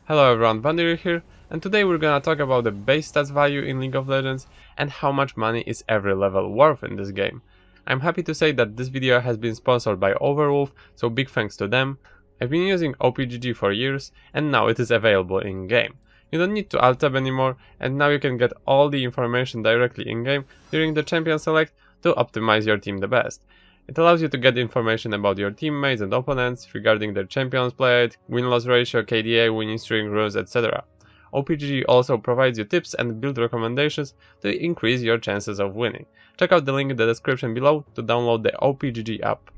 Hello everyone, Vandiril here, and today we're gonna talk about the base stats value in League of Legends and how much money is every level worth in this game. I'm happy to say that this video has been sponsored by Overwolf, so big thanks to them. I've been using OPGG for years and now it is available in game. You don't need to alt tab anymore, and now you can get all the information directly in game during the champion select to optimize your team the best. It allows you to get information about your teammates and opponents regarding their champions played, win-loss ratio, KDA, winning streak, runes, etc. OPGG also provides you tips and build recommendations to increase your chances of winning. Check out the link in the description below to download the OPGG app.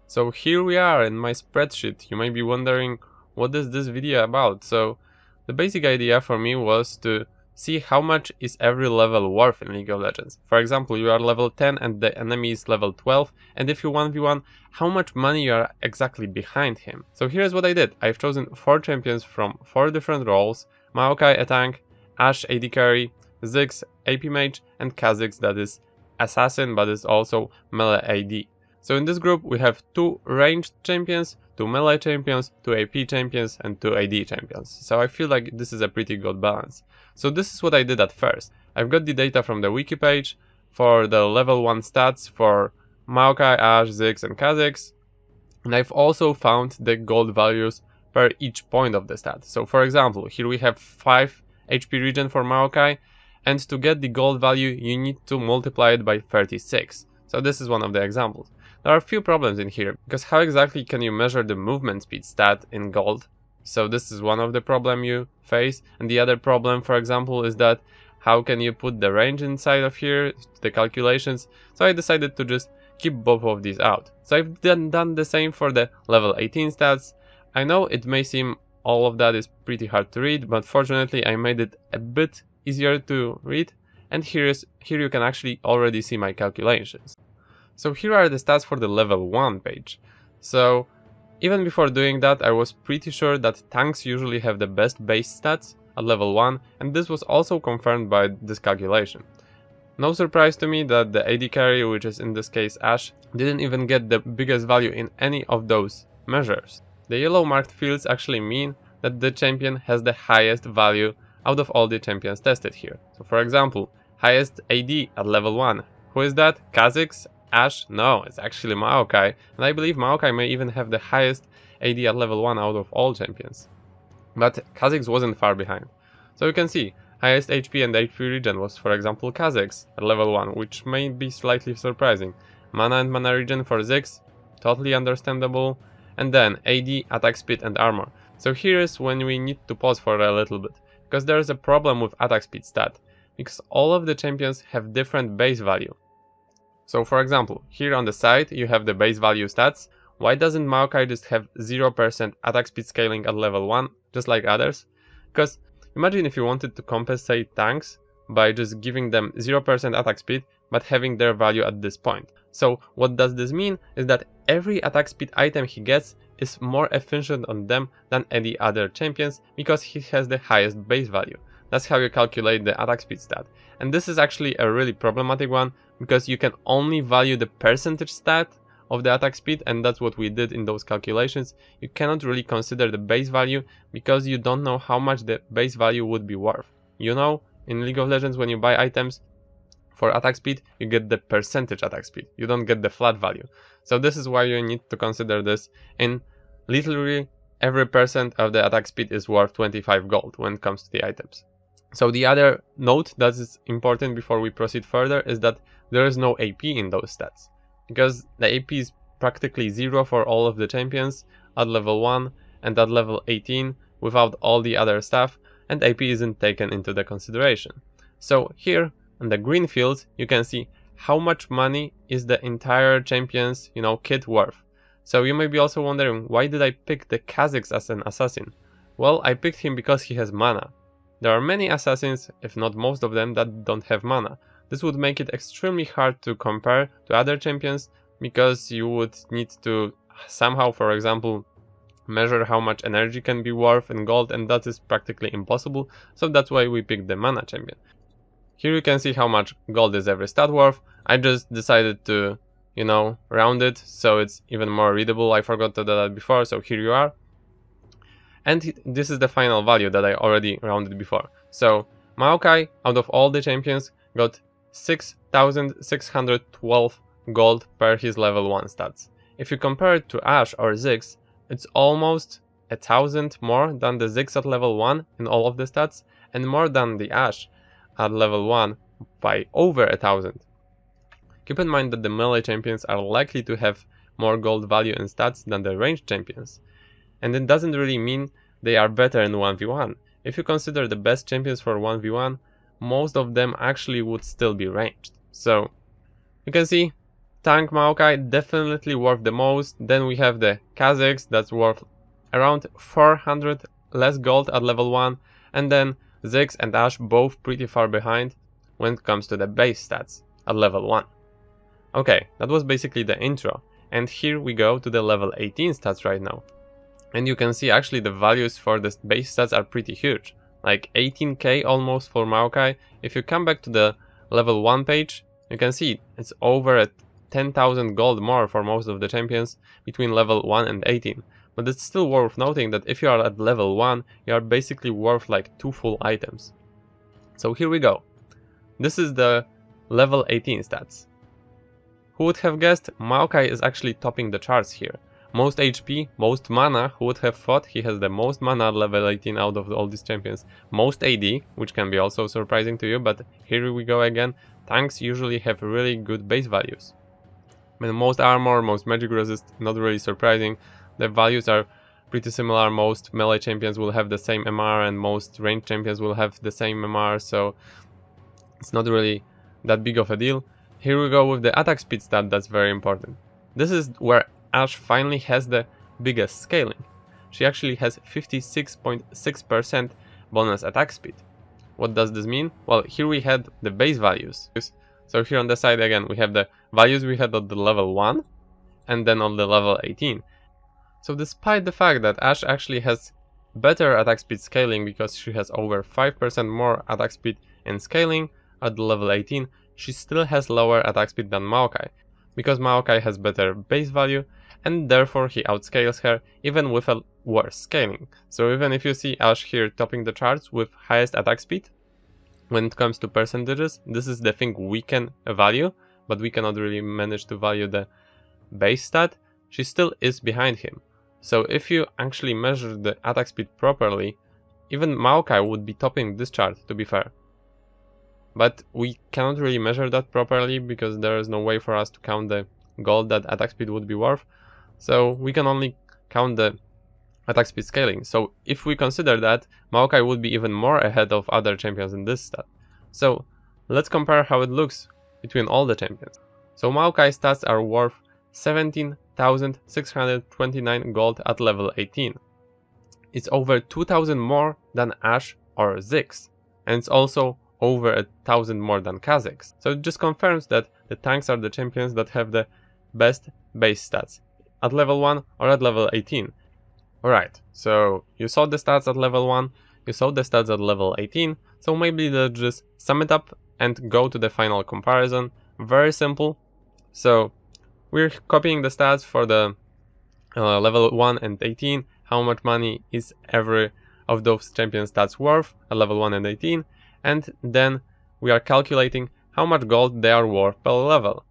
So here we are in my spreadsheet. You may be wondering, what is this video about? So the basic idea for me was to see how much is every level worth in League of Legends. For example, you are level 10 and the enemy is level 12, and if you 1v1, how much money you are exactly behind him. So here's what I did. I've chosen 4 champions from 4 different roles: Maokai, a tank, Ashe, AD carry, Ziggs, AP mage, and Kha'Zix, that is assassin but is also melee AD. So in this group we have 2 ranged champions, 2 melee champions, 2 AP champions, and 2 AD champions. So I feel like this is a pretty good balance. So this is what I did at first. I've got the data from the wiki page for the level 1 stats for Maokai, Ashe, Ziggs, and Kha'Zix. And I've also found the gold values per each point of the stat. So for example, here we have 5 HP regen for Maokai, and to get the gold value you need to multiply it by 36. So this is one of the examples. There are a few problems in here, because how exactly can you measure the movement speed stat in gold? So this is one of the problem you face, and the other problem, for example, is that how can you put the range inside of here, the calculations. So I decided to just keep both of these out. So I've done the same for the level 18 stats. I know it may seem all of that is pretty hard to read, but fortunately I made it a bit easier to read, and here you can actually already see my calculations. So here are the stats for the level 1 page. So even before doing that, I was pretty sure that tanks usually have the best base stats at level 1, and this was also confirmed by this calculation. No surprise to me that the AD carry, which is in this case Ashe, didn't even get the biggest value in any of those measures. The yellow marked fields actually mean that the champion has the highest value out of all the champions tested here. So for example, highest AD at level 1. Who is that? Kha'Zix? Ashe? No, it's actually Maokai, and I believe Maokai may even have the highest AD at level 1 out of all champions. But Kha'Zix wasn't far behind. So you can see, highest HP and HP regen was, for example, Kha'Zix at level 1, which may be slightly surprising. Mana and mana regen for Ziggs, totally understandable. And then AD, attack speed and armor. So here is when we need to pause for a little bit, because there is a problem with attack speed stat, because all of the champions have different base value. So for example, here on the side you have the base value stats. Why doesn't Maokai just have 0% attack speed scaling at level 1, just like others? Because imagine if you wanted to compensate tanks by just giving them 0% attack speed, but having their value at this point. So what does this mean is that every attack speed item he gets is more efficient on them than any other champions, because he has the highest base value. That's how you calculate the attack speed stat. And this is actually a really problematic one, because you can only value the percentage stat of the attack speed, and that's what we did in those calculations. You cannot really consider the base value, because you don't know how much the base value would be worth. You know, in League of Legends when you buy items for attack speed, you get the percentage attack speed, you don't get the flat value. So this is why you need to consider this. In literally every percent of the attack speed is worth 25 gold when it comes to the items. So the other note that is important before we proceed further is that there is no AP in those stats, because the AP is practically 0 for all of the champions at level 1 and at level 18 without all the other stuff, and AP isn't taken into the consideration. So here in the green fields you can see how much money is the entire champion's kit worth. So you may be also wondering, why did I pick the Kha'Zix as an assassin? Well, I picked him because he has mana. There are many assassins, if not most of them, that don't have mana. This would make it extremely hard to compare to other champions, because you would need to somehow, for example, measure how much energy can be worth in gold, and that is practically impossible, so that's why we picked the mana champion. Here you can see how much gold is every stat worth. I just decided to, round it so it's even more readable. I forgot to do that before, so here you are. And this is the final value that I already rounded before. So Maokai, out of all the champions, got 6,612 gold per his level 1 stats. If you compare it to Ashe or Ziggs, it's almost 1,000 more than the Ziggs at level 1 in all of the stats, and more than the Ashe at level 1 by over 1,000. Keep in mind that the melee champions are likely to have more gold value in stats than the ranged champions, and it doesn't really mean they are better in 1v1. If you consider the best champions for 1v1, most of them actually would still be ranged. So you can see tank Maokai definitely worth the most. Then we have the Kha'Zix that's worth around 400 less gold at level 1, and then Ziggs and Ashe both pretty far behind when it comes to the base stats at level 1. Okay, that was basically the intro, and here we go to the level 18 stats right now. And you can see actually the values for the base stats are pretty huge, like 18k almost for Maokai. If you come back to the level 1 page, you can see it's over 10,000 gold more for most of the champions between level 1 and 18. But it's still worth noting that if you are at level 1, you are basically worth like 2 full items. So here we go. This is the level 18 stats. Who would have guessed Maokai is actually topping the charts here. Most HP, most mana, who would have thought he has the most mana at level 18 out of all these champions. Most AD, which can be also surprising to you, but here we go again. Tanks usually have really good base values. And most armor, most magic resist, not really surprising. The values are pretty similar. Most melee champions will have the same MR and most ranged champions will have the same MR, so it's not really that big of a deal. Here we go with the attack speed stat that's very important. This is where Ashe finally has the biggest scaling. She actually has 56.6% bonus attack speed. What does this mean? Well, here we had the base values. So here on the side again we have the values we had at the level 1 and then on the level 18. So despite the fact that Ashe actually has better attack speed scaling because she has over 5% more attack speed in scaling at the level 18, she still has lower attack speed than Maokai, because Maokai has better base value and therefore he outscales her even with a worse scaling. So even if you see Ashe here topping the charts with highest attack speed, when it comes to percentages, this is the thing we can value, but we cannot really manage to value the base stat, she still is behind him. So if you actually measure the attack speed properly, even Maokai would be topping this chart, to be fair. But we cannot really measure that properly because there is no way for us to count the gold that attack speed would be worth. So we can only count the attack speed scaling. So if we consider that, Maokai would be even more ahead of other champions in this stat. So let's compare how it looks between all the champions. So Maokai stats are worth 17,629 gold at level 18. It's over 2,000 more than Ashe or Ziggs, and it's also over 1,000 more than Kha'Zix. So it just confirms that the tanks are the champions that have the best base stats at level 1 or at level 18. Alright, so you saw the stats at level 1, you saw the stats at level 18, so maybe let's just sum it up and go to the final comparison. Very simple. So we're copying the stats for the level 1 and 18, how much money is every of those champion stats worth at level 1 and 18, and then we are calculating how much gold they are worth per level.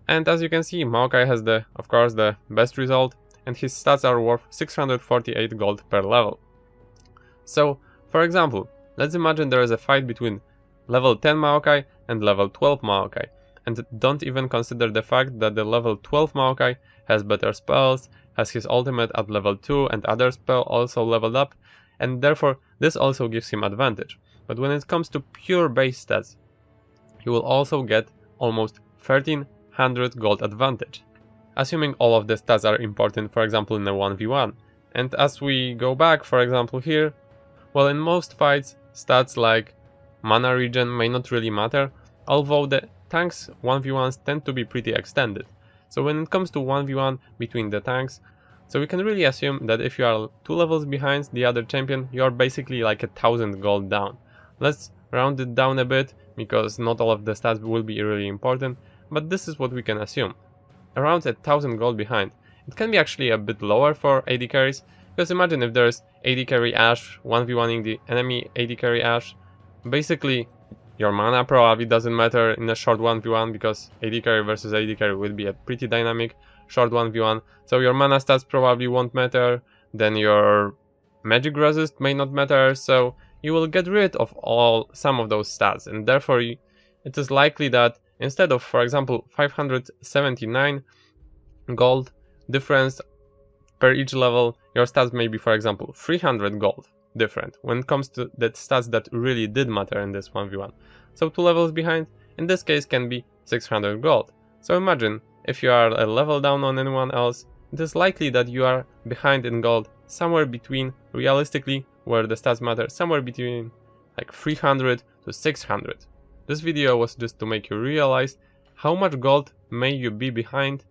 And as you can see, Maokai has of course the best result, and his stats are worth 648 gold per level. So, for example, let's imagine there is a fight between level 10 Maokai and level 12 Maokai, and don't even consider the fact that the level 12 Maokai has better spells, has his ultimate at level 2 and other spell also leveled up, and therefore this also gives him advantage. But when it comes to pure base stats, he will also get almost 1300 gold advantage, assuming all of the stats are important, for example in a 1v1. And as we go back, for example here, well, in most fights stats like mana regen may not really matter, although the tanks 1v1s tend to be pretty extended. So when it comes to 1v1 between the tanks, so we can really assume that if you are 2 levels behind the other champion, you are basically like 1,000 gold down. Let's round it down a bit, because not all of the stats will be really important, but this is what we can assume. Around 1,000 gold behind. It can be actually a bit lower for AD carries, Because imagine if there's AD carry Ashe 1v1ing the enemy AD carry Ashe, basically your mana probably doesn't matter in a short 1v1 because AD carry versus AD carry will be a pretty dynamic short 1v1, so your mana stats probably won't matter, then your magic resist may not matter, so you will get rid of some of those stats, and therefore it is likely that instead of, for example, 579 gold difference per each level, your stats may be, for example, 300 gold different when it comes to the stats that really did matter in this 1v1. So 2 levels behind, in this case, can be 600 gold. So imagine, if you are a level down on anyone else, it is likely that you are behind in gold somewhere between, realistically, where the stats matter, somewhere between like 300 to 600. This video was just to make you realize how much gold may you be behind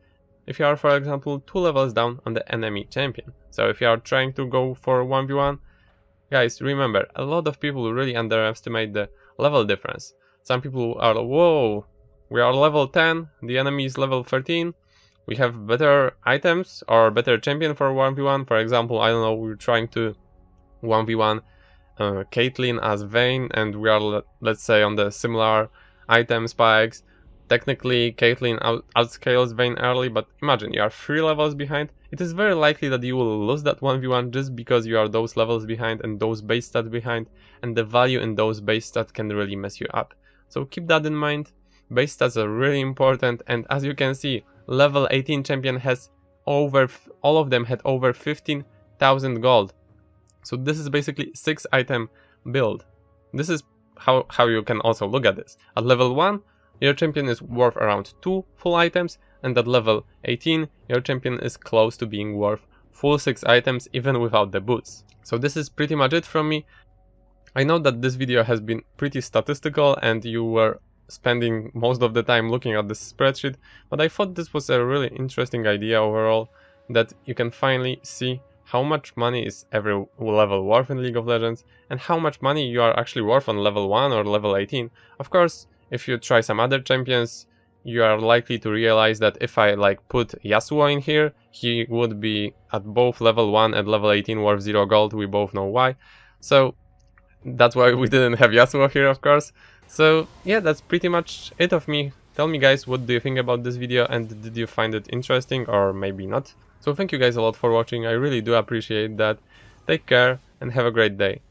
if you are, for example, 2 levels down on the enemy champion. So if you are trying to go for 1v1, guys, remember, a lot of people really underestimate the level difference. Some people are, whoa, we are level 10, the enemy is level 13, we have better items or better champion for 1v1. For example, I don't know, we're trying to 1v1 Caitlyn as Vayne, and we are, let's say, on the similar item spikes. Technically, Caitlyn outscales Vayne early, but imagine you are 3 levels behind. It is very likely that you will lose that 1v1 just because you are those levels behind and those base stats behind, and the value in those base stats can really mess you up. So keep that in mind. Base stats are really important, and as you can see, level 18 champion has all of them had over 15,000 gold. So this is basically 6 item build. This is how you can also look at this. At level 1, your champion is worth around 2 full items, and at level 18, your champion is close to being worth full 6 items even without the boots. So this is pretty much it from me. I know that this video has been pretty statistical and you were spending most of the time looking at this spreadsheet, but I thought this was a really interesting idea overall, that you can finally see how much money is every level worth in League of Legends and how much money you are actually worth on level 1 or level 18. Of course, if you try some other champions, you are likely to realize that if I put Yasuo in here, he would be at both level 1 and level 18 worth 0 gold. We both know why. So that's why we didn't have Yasuo here, of course. So yeah, that's pretty much it of me. Tell me, guys, what do you think about this video, and did you find it interesting or maybe not? So thank you guys a lot for watching, I really do appreciate that. Take care and have a great day.